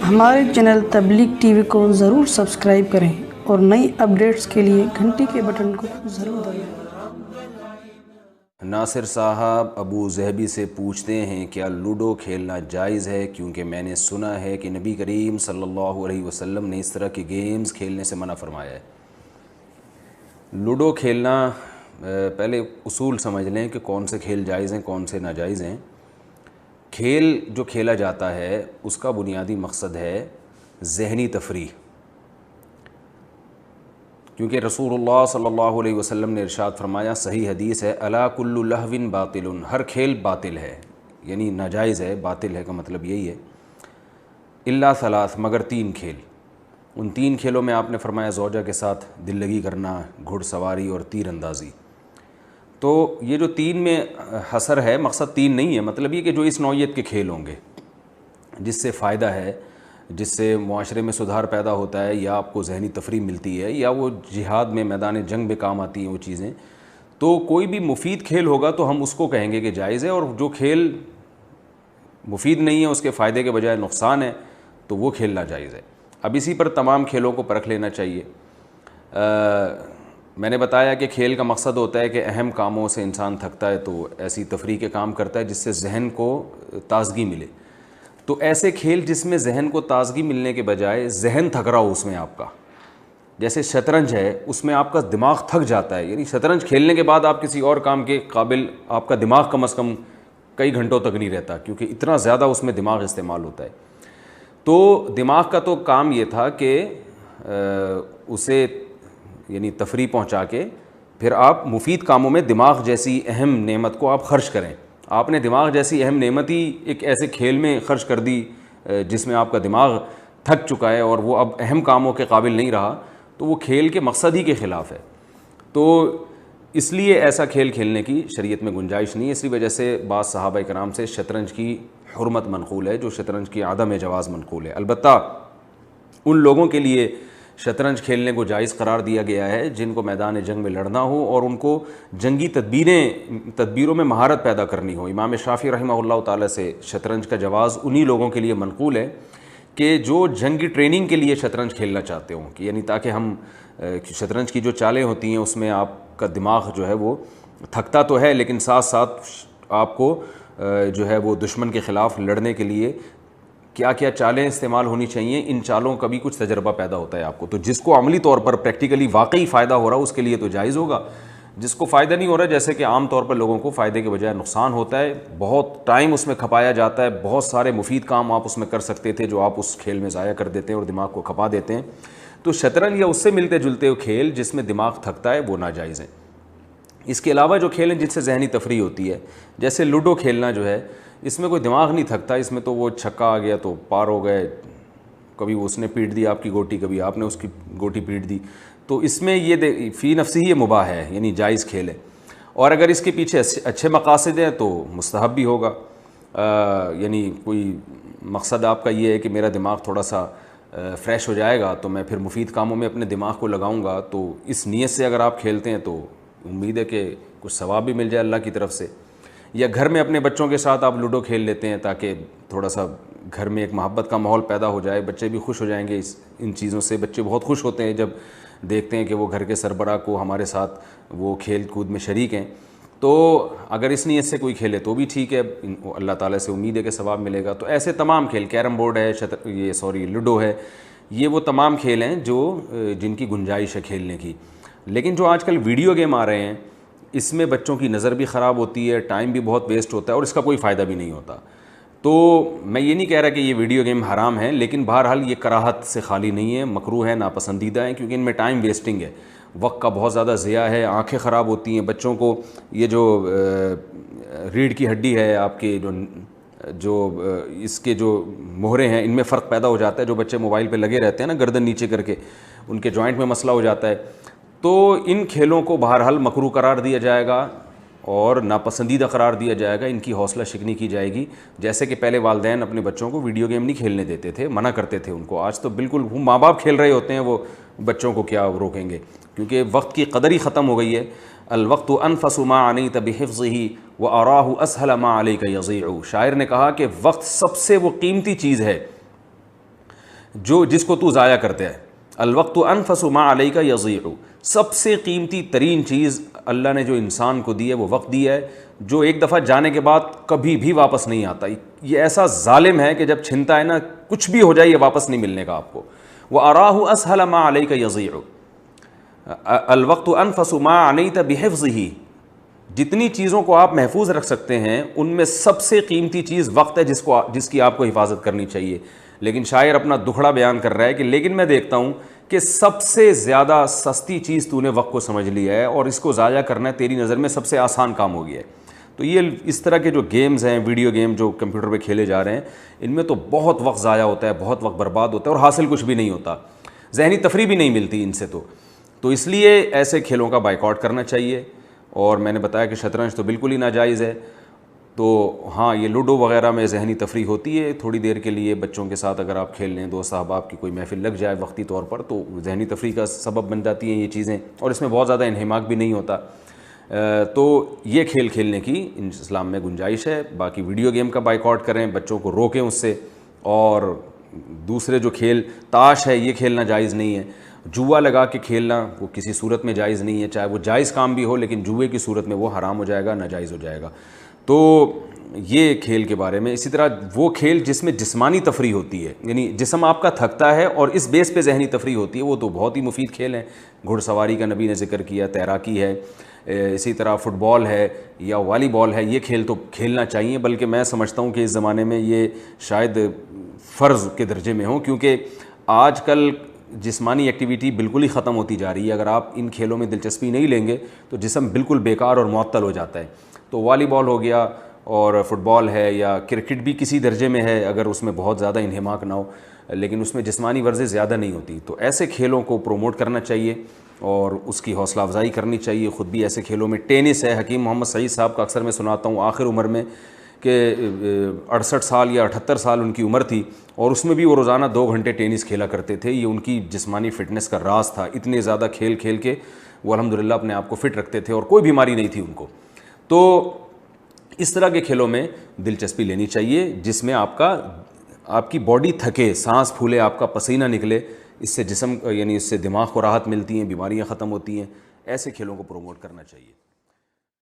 ہمارے چینل تبلیغ T V کو ضرور سبسکرائب کریں اور نئی اپڈیٹس کے لیے گھنٹی کے بٹن کو ضرور دبائیں۔ ناصر صاحب ابو ظہبی سے پوچھتے ہیں کیا لوڈو کھیلنا جائز ہے، کیونکہ میں نے سنا ہے کہ نبی کریم صلی اللہ علیہ وسلم نے اس طرح کے گیمز کھیلنے سے منع فرمایا ہے۔ لوڈو کھیلنا، پہلے اصول سمجھ لیں کہ کون سے کھیل جائز ہیں کون سے ناجائز ہیں۔ کھیل جو کھیلا جاتا ہے اس کا بنیادی مقصد ہے ذہنی تفریح، کیونکہ رسول اللہ صلی اللہ علیہ وسلم نے ارشاد فرمایا، صحیح حدیث ہے، الا کل لہو باطل، ہر کھیل باطل ہے، یعنی ناجائز ہے، باطل ہے کا مطلب یہی ہے، الا ثلاث، مگر تین کھیل۔ ان تین کھیلوں میں آپ نے فرمایا زوجہ کے ساتھ دل لگی کرنا، گھڑ سواری اور تیر اندازی۔ تو یہ جو تین میں حصر ہے، مقصد تین نہیں ہے، مطلب یہ کہ جو اس نوعیت کے کھیل ہوں گے جس سے فائدہ ہے، جس سے معاشرے میں سدھار پیدا ہوتا ہے، یا آپ کو ذہنی تفریح ملتی ہے، یا وہ جہاد میں میدان جنگ میں کام آتی ہیں وہ چیزیں، تو کوئی بھی مفید کھیل ہوگا تو ہم اس کو کہیں گے کہ جائز ہے، اور جو کھیل مفید نہیں ہے، اس کے فائدے کے بجائے نقصان ہے، تو وہ کھیل ناجائز ہے۔ اب اسی پر تمام کھیلوں کو پرکھ لینا چاہیے۔ میں نے بتایا کہ کھیل کا مقصد ہوتا ہے کہ اہم کاموں سے انسان تھکتا ہے تو ایسی تفریح کے کام کرتا ہے جس سے ذہن کو تازگی ملے۔ تو ایسے کھیل جس میں ذہن کو تازگی ملنے کے بجائے ذہن تھک رہا ہو اس میں آپ کا، جیسے شطرنج ہے، اس میں آپ کا دماغ تھک جاتا ہے، یعنی شطرنج کھیلنے کے بعد آپ کسی اور کام کے قابل آپ کا دماغ کم از کم کئی گھنٹوں تک نہیں رہتا، کیونکہ اتنا زیادہ اس میں دماغ استعمال ہوتا ہے۔ تو دماغ کا تو کام یہ تھا کہ اسے یعنی تفریح پہنچا کے پھر آپ مفید کاموں میں دماغ جیسی اہم نعمت کو آپ خرچ کریں۔ آپ نے دماغ جیسی اہم نعمت ہی ایک ایسے کھیل میں خرچ کر دی جس میں آپ کا دماغ تھک چکا ہے اور وہ اب اہم کاموں کے قابل نہیں رہا، تو وہ کھیل کے مقصد ہی کے خلاف ہے۔ تو اس لیے ایسا کھیل کھیلنے کی شریعت میں گنجائش نہیں ہے۔ اسی وجہ سے بعض صحابہ کرام سے شطرنج کی حرمت منقول ہے، جو شطرنج کی عدم جواز منقول ہے۔ البتہ ان لوگوں کے لیے شطرنج کھیلنے کو جائز قرار دیا گیا ہے جن کو میدان جنگ میں لڑنا ہو اور ان کو جنگی تدبیروں میں مہارت پیدا کرنی ہو۔ امام شافعی رحمہ اللہ تعالیٰ سے شطرنج کا جواز انہی لوگوں کے لیے منقول ہے کہ جو جنگی ٹریننگ کے لیے شطرنج کھیلنا چاہتے ہوں، کہ یعنی تاکہ ہم شطرنج کی جو چالیں ہوتی ہیں اس میں آپ کا دماغ جو ہے وہ تھکتا تو ہے، لیکن ساتھ ساتھ آپ کو جو ہے وہ دشمن کے خلاف لڑنے کے لیے کیا کیا چالیں استعمال ہونی چاہیے، ان چالوں کا بھی کچھ تجربہ پیدا ہوتا ہے آپ کو۔ تو جس کو عملی طور پر پریکٹیکلی واقعی فائدہ ہو رہا ہے اس کے لیے تو جائز ہوگا، جس کو فائدہ نہیں ہو رہا، جیسے کہ عام طور پر لوگوں کو فائدے کے بجائے نقصان ہوتا ہے، بہت ٹائم اس میں کھپایا جاتا ہے، بہت سارے مفید کام آپ اس میں کر سکتے تھے جو آپ اس کھیل میں ضائع کر دیتے ہیں اور دماغ کو کھپا دیتے ہیں۔ تو شطرنج یا اس سے ملتے جلتے ہوئے کھیل جس میں دماغ تھکتا ہے وہ ناجائز ہیں۔ اس کے علاوہ جو کھیل ہیں جن سے ذہنی تفریح ہوتی ہے، جیسے لوڈو کھیلنا جو ہے، اس میں کوئی دماغ نہیں تھکتا، اس میں تو وہ چھکا آ گیا تو پار ہو گئے، کبھی اس نے پیٹ دی آپ کی گوٹی، کبھی آپ نے اس کی گوٹی پیٹ دی، تو اس میں یہ فی نفسی ہی یہ مباح ہے، یعنی جائز کھیل ہے، اور اگر اس کے پیچھے اچھے مقاصد ہیں تو مستحب بھی ہوگا۔ یعنی کوئی مقصد آپ کا یہ ہے کہ میرا دماغ تھوڑا سا فریش ہو جائے گا تو میں پھر مفید کاموں میں اپنے دماغ کو لگاؤں گا، تو اس نیت سے اگر آپ کھیلتے ہیں تو امید ہے کہ کچھ ثواب بھی مل جائے اللہ کی طرف سے۔ یا گھر میں اپنے بچوں کے ساتھ آپ لوڈو کھیل لیتے ہیں تاکہ تھوڑا سا گھر میں ایک محبت کا ماحول پیدا ہو جائے، بچے بھی خوش ہو جائیں گے ان چیزوں سے۔ بچے بہت خوش ہوتے ہیں جب دیکھتے ہیں کہ وہ گھر کے سربراہ کو ہمارے ساتھ وہ کھیل کود میں شریک ہیں۔ تو اگر اس نیت سے کوئی کھیلے تو بھی ٹھیک ہے، اللہ تعالیٰ سے امید ہے کہ ثواب ملے گا۔ تو ایسے تمام کھیل، کیرم بورڈ ہے، لوڈو ہے، یہ وہ تمام کھیل ہیں جن کی گنجائش ہے کھیلنے کی۔ لیکن جو آج کل ویڈیو گیم آ رہے ہیں، اس میں بچوں کی نظر بھی خراب ہوتی ہے، ٹائم بھی بہت ویسٹ ہوتا ہے اور اس کا کوئی فائدہ بھی نہیں ہوتا۔ تو میں یہ نہیں کہہ رہا کہ یہ ویڈیو گیم حرام ہیں، لیکن بہرحال یہ کراہت سے خالی نہیں ہے، مکروہ ہے، ناپسندیدہ ہیں، کیونکہ ان میں ٹائم ویسٹنگ ہے، وقت کا بہت زیادہ ضیاع ہے، آنکھیں خراب ہوتی ہیں بچوں کو۔ یہ جو ریڑھ کی ہڈی ہے آپ کے، جو اس کے جو مہرے ہیں، ان میں فرق پیدا ہو جاتا ہے۔ جو بچے موبائل پہ لگے رہتے ہیں نا گردن نیچے کر کے، ان کے جوائنٹ میں مسئلہ ہو جاتا ہے۔ تو ان کھیلوں کو بہرحال مکروہ قرار دیا جائے گا اور ناپسندیدہ قرار دیا جائے گا، ان کی حوصلہ شکنی کی جائے گی۔ جیسے کہ پہلے والدین اپنے بچوں کو ویڈیو گیم نہیں کھیلنے دیتے تھے، منع کرتے تھے ان کو، آج تو بالکل ماں باپ کھیل رہے ہوتے ہیں، وہ بچوں کو کیا روکیں گے، کیونکہ وقت کی قدر ہی ختم ہو گئی ہے۔ الوقت انفس ما عنیت بحفظه واراہ اسہل ما علیک یضیع. شاعر نے کہا کہ وقت سب سے وہ قیمتی چیز ہے جس کو تو ضائع کرتا ہے. الوقت انفس ما علیک یضیع, سب سے قیمتی ترین چیز اللہ نے جو انسان کو دی ہے وہ وقت دیا ہے, جو ایک دفعہ جانے کے بعد کبھی بھی واپس نہیں آتا. یہ ایسا ظالم ہے کہ جب چھنتا ہے نا, کچھ بھی ہو جائے یہ واپس نہیں ملنے کا آپ کو. وَأَرَاهُ أَسْهَلَ مَا عَلَيْكَ يَضِيعُ. الوقت انفس ما عنیت بحفظه, جتنی چیزوں کو آپ محفوظ رکھ سکتے ہیں ان میں سب سے قیمتی چیز وقت ہے جس کی آپ کو حفاظت کرنی چاہیے. لیکن شاعر اپنا دکھڑا بیان کر رہا ہے کہ لیکن میں دیکھتا ہوں کہ سب سے زیادہ سستی چیز تو نے وقت کو سمجھ لیا ہے اور اس کو ضائع کرنا تیری نظر میں سب سے آسان کام ہو گیا ہے. تو یہ اس طرح کے جو گیمز ہیں, ویڈیو گیم جو کمپیوٹر پہ کھیلے جا رہے ہیں, ان میں تو بہت وقت ضائع ہوتا ہے, بہت وقت برباد ہوتا ہے اور حاصل کچھ بھی نہیں ہوتا, ذہنی تفریح بھی نہیں ملتی ان سے. تو اس لیے ایسے کھیلوں کا بائیکاٹ کرنا چاہیے. اور میں نے بتایا کہ شطرنج تو بالکل ہی ناجائز ہے. تو ہاں یہ لوڈو وغیرہ میں ذہنی تفریح ہوتی ہے تھوڑی دیر کے لیے بچوں کے ساتھ, اگر آپ کھیل لیں, دوست احباب کی کوئی محفل لگ جائے وقتی طور پر, تو ذہنی تفریح کا سبب بن جاتی ہیں یہ چیزیں, اور اس میں بہت زیادہ انہماک بھی نہیں ہوتا. تو یہ کھیل کھیلنے کی اسلام میں گنجائش ہے. باقی ویڈیو گیم کا بائیکاٹ کریں, بچوں کو روکیں اس سے. اور دوسرے جو کھیل, تاش ہے یہ کھیلنا جائز نہیں ہے. جوا لگا کے کھیلنا وہ کسی صورت میں جائز نہیں ہے, چاہے وہ جائز کام بھی ہو, لیکن جوئے کی صورت میں وہ حرام ہو جائے گا, ناجائز ہو جائے گا. تو یہ کھیل کے بارے میں. اسی طرح وہ کھیل جس میں جسمانی تفریح ہوتی ہے, یعنی جسم آپ کا تھکتا ہے اور اس بیس پہ ذہنی تفریح ہوتی ہے, وہ تو بہت ہی مفید کھیل ہیں. گھڑ سواری کا نبی نے ذکر کیا, تیراکی ہے, اسی طرح فٹ بال ہے یا والی بال ہے, یہ کھیل تو کھیلنا چاہیے. بلکہ میں سمجھتا ہوں کہ اس زمانے میں یہ شاید فرض کے درجے میں ہوں, کیونکہ آج کل جسمانی ایکٹیویٹی بالکل ہی ختم ہوتی جا رہی ہے. اگر آپ ان کھیلوں میں دلچسپی نہیں لیں گے تو جسم بالکل بیکار اور معطل ہو جاتا ہے. تو والی بال ہو گیا اور فٹ بال ہے, یا کرکٹ بھی کسی درجے میں ہے اگر اس میں بہت زیادہ انہماک نہ ہو, لیکن اس میں جسمانی ورزش زیادہ نہیں ہوتی. تو ایسے کھیلوں کو پروموٹ کرنا چاہیے اور اس کی حوصلہ افزائی کرنی چاہیے. خود بھی ایسے کھیلوں میں, ٹینس ہے, حکیم محمد سعید صاحب کا اکثر میں سناتا ہوں, آخر عمر میں کہ 68 سال یا 78 سال ان کی عمر تھی, اور اس میں بھی وہ روزانہ 2 گھنٹے ٹینس کھیلا کرتے تھے. یہ ان کی جسمانی فٹنس کا راز تھا. اتنے زیادہ کھیل کھیل کے وہ الحمدللہ اپنے آپ کو فٹ رکھتے تھے اور کوئی بیماری نہیں تھی ان کو. تو اس طرح کے کھیلوں میں دلچسپی لینی چاہیے جس میں آپ کی باڈی تھکے, سانس پھولے, آپ کا پسینہ نکلے. اس سے جسم, یعنی اس سے دماغ کو راحت ملتی ہیں, بیماریاں ختم ہوتی ہیں. ایسے کھیلوں کو پروموٹ کرنا چاہیے.